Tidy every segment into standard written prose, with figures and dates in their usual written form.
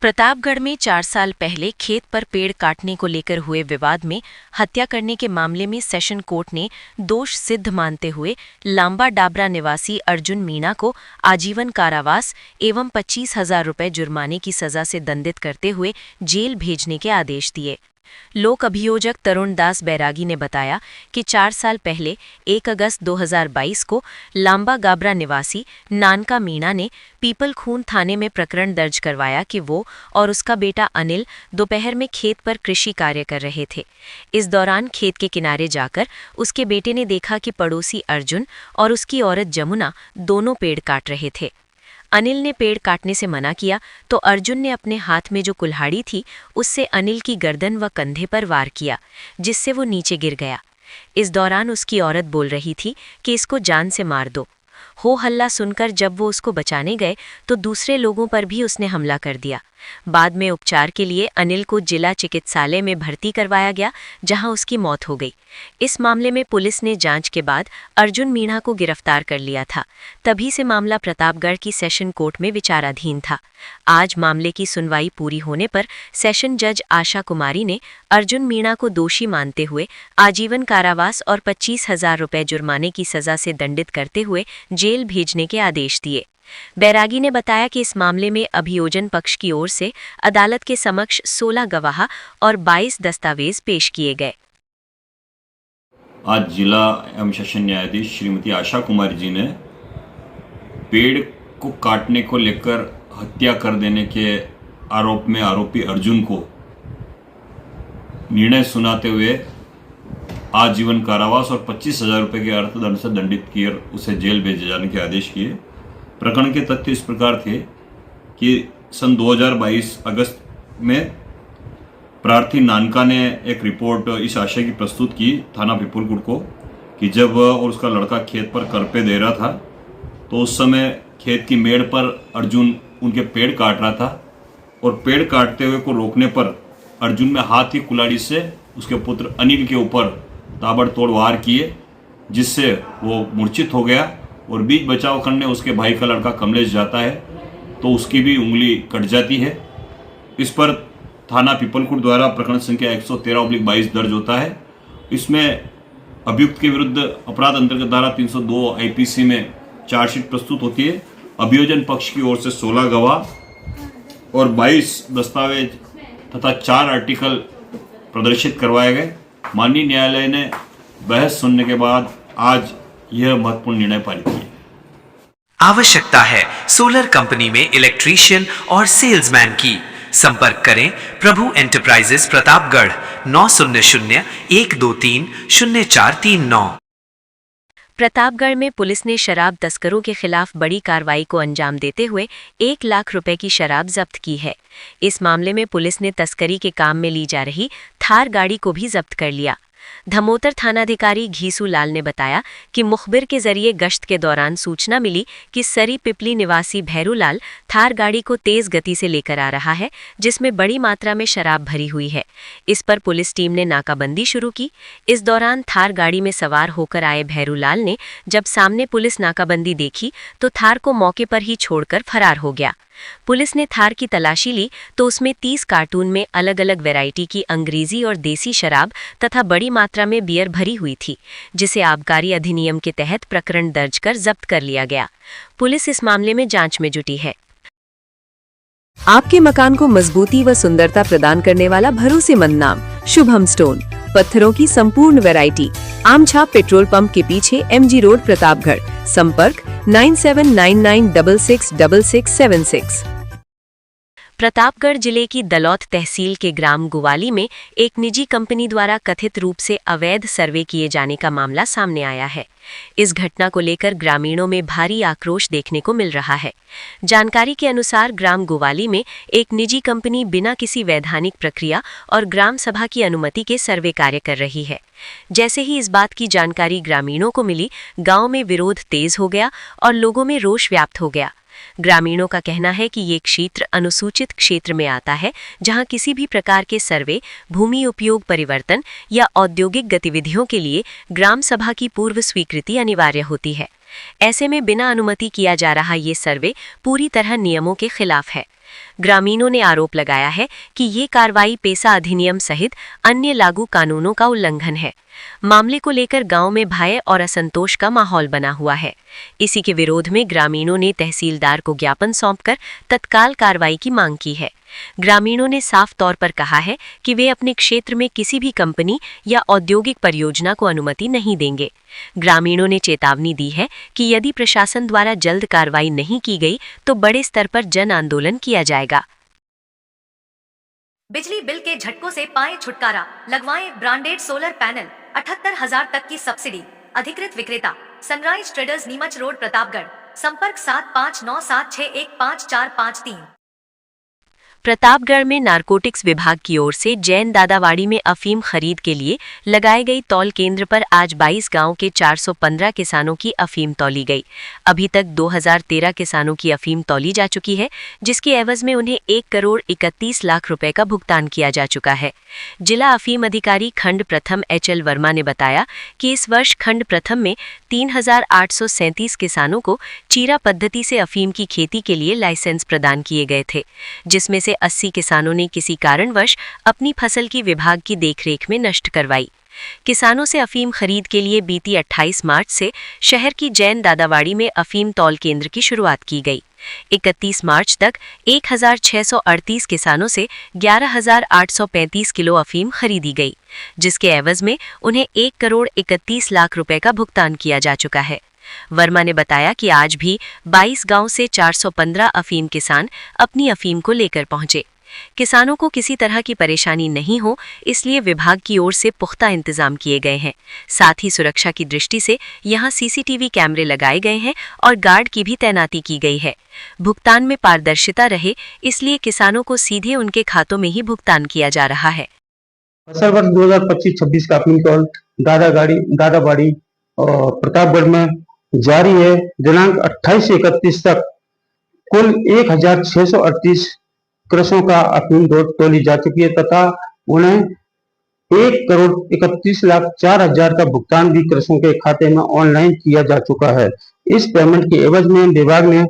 प्रतापगढ़ में 4 साल पहले खेत पर पेड़ काटने को लेकर हुए विवाद में हत्या करने के मामले में सेशन कोर्ट ने दोष सिद्ध मानते हुए लांबा डाबरा निवासी अर्जुन मीणा को आजीवन कारावास एवं 25,000 रुपये जुर्माने की सजा से दंडित करते हुए जेल भेजने के आदेश दिए। लोक अभियोजक तरुण दास बैरागी ने बताया कि 4 साल पहले 1 अगस्त 2022 को लांबा गाबरा निवासी नानका मीणा ने पीपलखून थाने में प्रकरण दर्ज करवाया कि वो और उसका बेटा अनिल दोपहर में खेत पर कृषि कार्य कर रहे थे। इस दौरान खेत के किनारे जाकर उसके बेटे ने देखा कि पड़ोसी अर्जुन और उसकी औरत जमुना दोनों पेड़ काट रहे थे। अनिल ने पेड़ काटने से मना किया तो अर्जुन ने अपने हाथ में जो कुल्हाड़ी थी उससे अनिल की गर्दन व कंधे पर वार किया, जिससे वो नीचे गिर गया। इस दौरान उसकी औरत बोल रही थी कि इसको जान से मार दो। हो हल्ला सुनकर जब वो उसको बचाने गए तो दूसरे लोगों पर भी उसने हमला कर दिया। बाद में उपचार के लिए अनिल को जिला चिकित्सालय में भर्ती करवाया गया, जहां उसकी मौत हो गई। इस मामले में पुलिस ने जांच के बाद अर्जुन मीणा को गिरफ्तार कर लिया था। तभी से मामला प्रतापगढ़ की सेशन कोर्ट में विचाराधीन था। आज मामले की सुनवाई पूरी होने पर सेशन जज आशा कुमारी ने अर्जुन मीणा को दोषी मानते हुए आजीवन कारावास और 25,000 रुपये जुर्माने की सजा से दंडित करते हुए जेल भेजने के आदेश दिए। बैरागी ने बताया कि इस मामले में अभियोजन पक्ष की ओर से अदालत के समक्ष 16 गवाह और 22 दस्तावेज पेश किए गए। आज जिला एवं सेशन न्यायाधीश श्रीमती आशा कुमारी जी ने पेड़ को काटने को लेकर हत्या कर देने के आरोप में आरोपी अर्जुन को निर्णय सुनाते हुए आजीवन कारावास और 25,000 रुपये के अर्थदंड से दंडित किए उसे जेल भेजे जाने के आदेश किए। प्रकरण के तथ्य इस प्रकार थे कि सन 2022 अगस्त में प्रार्थी नानका ने एक रिपोर्ट इस आशय की प्रस्तुत की थाना पीपलखून को कि जब और उसका लड़का खेत पर करपे दे रहा था तो उस समय खेत की मेड़ पर अर्जुन उनके पेड़ काट रहा था और पेड़ काटते हुए को रोकने पर अर्जुन ने हाथ की कुल्हाड़ी से उसके पुत्र अनिल के ऊपर ताबड़तोड़ वार किए, जिससे वो मूर्छित हो गया और बीच बचाव करने उसके भाई का लड़का कमलेश जाता है तो उसकी भी उंगली कट जाती है। इस पर थाना पीपलखून द्वारा प्रकरण संख्या 113/22 दर्ज होता है। इसमें अभियुक्त के विरुद्ध अपराध अंतर्गत धारा 302 आईपीसी में चार्जशीट प्रस्तुत होती है। अभियोजन पक्ष की ओर से 16 गवाह और 22 दस्तावेज तथा 4 आर्टिकल प्रदर्शित करवाए गए। माननीय न्यायालय ने बहस सुनने के बाद आज यह महत्वपूर्ण निर्णय पारित किया। आवश्यकता है सोलर कंपनी में इलेक्ट्रीशियन और सेल्समैन की। संपर्क करें प्रभु एंटरप्राइजेस प्रतापगढ़ 900-123-0439। प्रतापगढ़ में पुलिस ने शराब तस्करों के खिलाफ बड़ी कार्रवाई को अंजाम देते हुए 1 लाख रुपए की शराब जब्त की है। इस मामले में पुलिस ने तस्करी के काम में ली जा रही थार गाड़ी को भी जब्त कर लिया। धमोतर थानाधिकारी घीसू लाल ने बताया कि मुखबिर के जरिए गश्त के दौरान सूचना मिली कि सरी पिपली निवासी भैरूलाल थार गाड़ी को तेज गति से लेकर आ रहा है, जिसमें बड़ी मात्रा में शराब भरी हुई है। इस पर पुलिस टीम ने नाकाबंदी शुरू की। इस दौरान थार गाड़ी में सवार होकर आए भैरूलाल ने जब सामने पुलिस नाकाबंदी देखी तो थार को मौके पर ही छोड़कर फरार हो गया। पुलिस ने थार की तलाशी ली तो उसमें 30 कार्टून में अलग अलग वैरायटी की अंग्रेजी और देसी शराब तथा बड़ी मात्रा में बियर भरी हुई थी, जिसे आबकारी अधिनियम के तहत प्रकरण दर्ज कर जब्त कर लिया गया। पुलिस इस मामले में जांच में जुटी है। आपके मकान को मजबूती व सुंदरता प्रदान करने वाला भरोसेमंद नाम शुभम स्टोन। पत्थरों की संपूर्ण वैरायटी। आमछाप पेट्रोल पंप के पीछे MG रोड प्रतापगढ़। संपर्क 9799666676। प्रतापगढ़ जिले की दलौत तहसील के ग्राम गुवाली में एक निजी कंपनी द्वारा कथित रूप से अवैध सर्वे किए जाने का मामला सामने आया है। इस घटना को लेकर ग्रामीणों में भारी आक्रोश देखने को मिल रहा है। जानकारी के अनुसार ग्राम गुवाली में एक निजी कंपनी बिना किसी वैधानिक प्रक्रिया और ग्राम सभा की अनुमति के सर्वे कार्य कर रही है। जैसे ही इस बात की जानकारी ग्रामीणों को मिली, गांव में विरोध तेज हो गया और लोगों में रोष व्याप्त हो गया। ग्रामीणों का कहना है कि ये क्षेत्र अनुसूचित क्षेत्र में आता है, जहां किसी भी प्रकार के सर्वे, भूमि उपयोग परिवर्तन या औद्योगिक गतिविधियों के लिए ग्राम सभा की पूर्व स्वीकृति अनिवार्य होती है। ऐसे में बिना अनुमति किया जा रहा ये सर्वे पूरी तरह नियमों के खिलाफ है। ग्रामीणों ने आरोप लगाया है कि ये कार्रवाई पेसा अधिनियम सहित अन्य लागू कानूनों का उल्लंघन है। मामले को लेकर गांव में भय और असंतोष का माहौल बना हुआ है। इसी के विरोध में ग्रामीणों ने तहसीलदार को ज्ञापन सौंपकर तत्काल कार्रवाई की मांग की है। ग्रामीणों ने साफ तौर पर कहा है कि वे अपने क्षेत्र में किसी भी कंपनी या औद्योगिक परियोजना को अनुमति नहीं देंगे। ग्रामीणों ने चेतावनी दी है कि यदि प्रशासन द्वारा जल्द कार्रवाई नहीं की गई तो बड़े स्तर पर जन आंदोलन किया जाएगा। बिजली बिल के झटकों से पाएं छुटकारा, लगवाएं ब्रांडेड सोलर पैनल, 78,000 तक की सब्सिडी। अधिकृत विक्रेता sunrise traders, Neemuch road, Pratapgarh. संपर्क 7597615453। प्रतापगढ़ में नारकोटिक्स विभाग की ओर से जैन दादावाड़ी में अफीम खरीद के लिए लगाए गई तौल केंद्र पर आज 22 गांव के 415 किसानों की अफीम तौली गई। अभी तक 2013 किसानों की अफीम तौली जा चुकी है, जिसके एवज में उन्हें 1 करोड़ 31 लाख रुपए का भुगतान किया जा चुका है। जिला अफीम अधिकारी खंड प्रथम HL वर्मा ने बताया कि इस वर्ष खंड प्रथम में 3,837 किसानों को चीरा पद्धति से अफीम की खेती के लिए लाइसेंस प्रदान किए गए थे, जिसमें से 80 किसानों ने किसी कारणवश अपनी फसल की विभाग की देखरेख में नष्ट करवाई। किसानों से अफीम खरीद के लिए बीती 28 मार्च से शहर की जैन दादावाड़ी में अफीम तौल केंद्र की शुरुआत की गई। 31 मार्च तक 1,638 किसानों से 11,835 किलो अफीम खरीदी गई, जिसके एवज में उन्हें 1 करोड़ 31 लाख रुपए का भुगतान किया जा चुका है। वर्मा ने बताया कि आज भी 22 गांव से 415 अफीम किसान अपनी अफीम को लेकर पहुंचे। किसानों को किसी तरह की परेशानी नहीं हो, इसलिए विभाग की ओर से पुख्ता इंतजाम किए गए हैं। साथ ही सुरक्षा की दृष्टि से यहां CCTV कैमरे लगाए गए हैं और गार्ड की भी तैनाती की गई है। भुगतान में पारदर्शिता रहे, इसलिए किसानों को सीधे उनके खातों में ही भुगतान किया जा रहा है। फसल वर्ष 2025-26 का अफीम तौल दादावाड़ी और प्रतापगढ़ में जारी है। दिनांक 28 से 31 तक कुल 1,638 कृषकों का अफीम तौली जा चुकी है तथा उन्हें 1 करोड़ 31,04,000 का भुगतान भी कृषकों के खाते में ऑनलाइन किया जा चुका है। इस पेमेंट के एवज में विभाग ने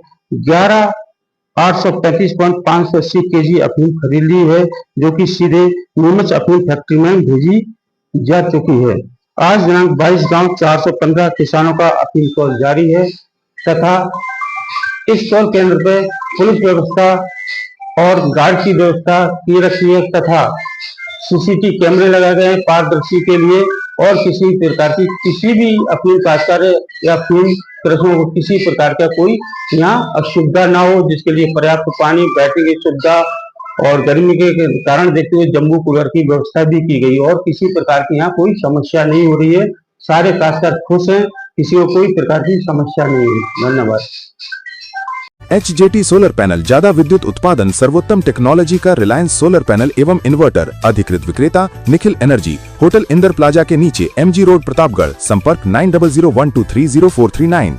11,835.580 kg अफीम खरीद ली है, जो कि सीधे नीमच अफीम फैक्ट्री में भेजी जा चुकी है। आज दिनांक 22 गांव 415 किसानों का अफीम तौल जारी है तथा इस तौल केंद्र पे पुलिस व्यवस्था और गार्ड की व्यवस्था की रखी है तथा CCTV कैमरे लगाए गए हैं पारदर्शी के लिए, और किसी प्रकार की किसी भी अफीम काश्तकार या अफीम कृषकों को किसी प्रकार का कोई यहाँ असुविधा ना हो, जिसके लिए पर्याप्त पानी, बैठने की सुविधा और गर्मी के कारण देखते हुए जम्बू कूलर की व्यवस्था भी की गई और किसी प्रकार की यहाँ कोई समस्या नहीं हो रही है। सारे काश्तकार खुश हैं, किसी को कोई प्रकार की समस्या नहीं है। धन्यवाद। HJT सोलर पैनल ज्यादा विद्युत उत्पादन, सर्वोत्तम टेक्नोलॉजी का रिलायंस सोलर पैनल एवं इन्वर्टर। अधिकृत विक्रेता Nikhil energy, hotel Inder plaza के नीचे, MG रोड, प्रतापगढ़। संपर्क 9001230439।